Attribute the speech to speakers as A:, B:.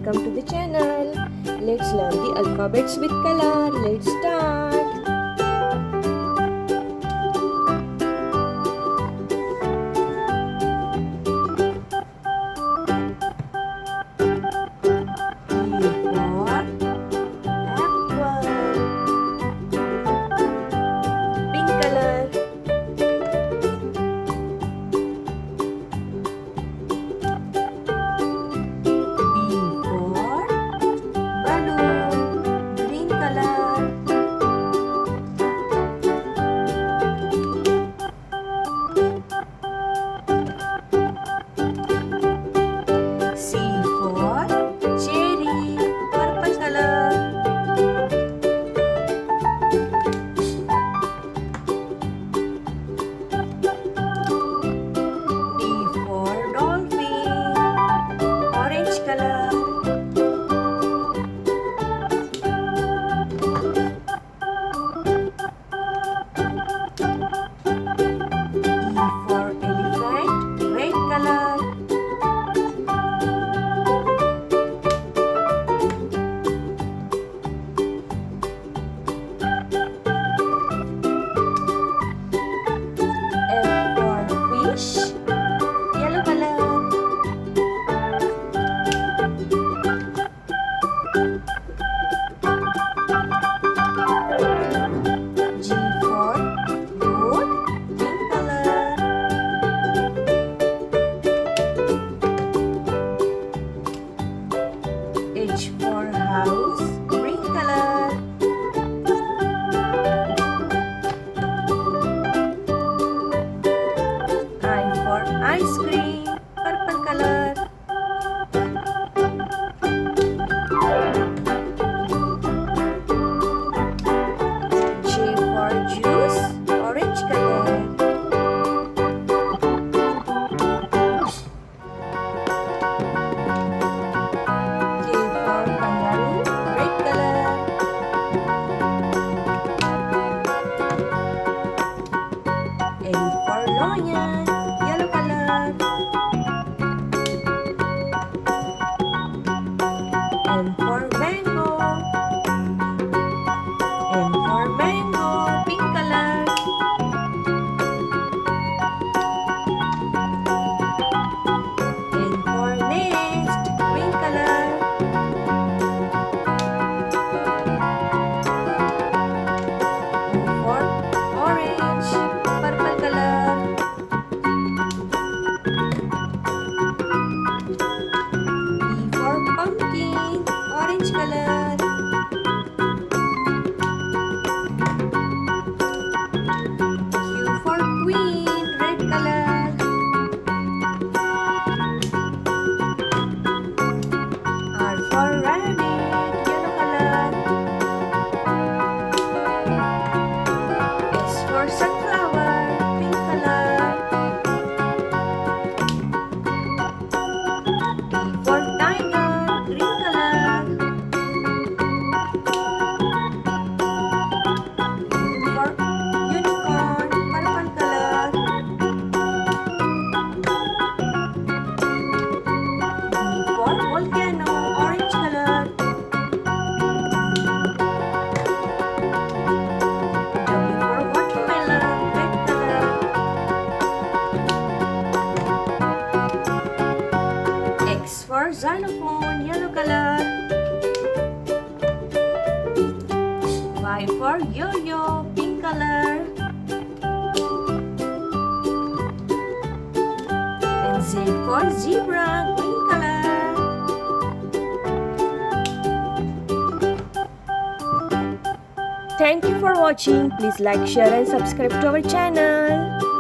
A: welcome to the channel. Let's learn the alphabets with color. Let's start. H for house, green color. I for ice cream, purple color. J for juice, orange color. Yellow color. M for mango. M for mango, pink color. N for nest, green color. O for orange, purple color. Pumpkin, orange color. Q for queen, red color. R for rabbit, yellow color. S for sunflower, pink color. T for tiger, green color. U for unicorn, purple color. V for volcano, orange color. W for watermelon, red color. X for xylophone, yellow color. Y for yo-yo, pink color. And Z for zebra, green color. Thank you for watching. Please like, share and subscribe to our channel.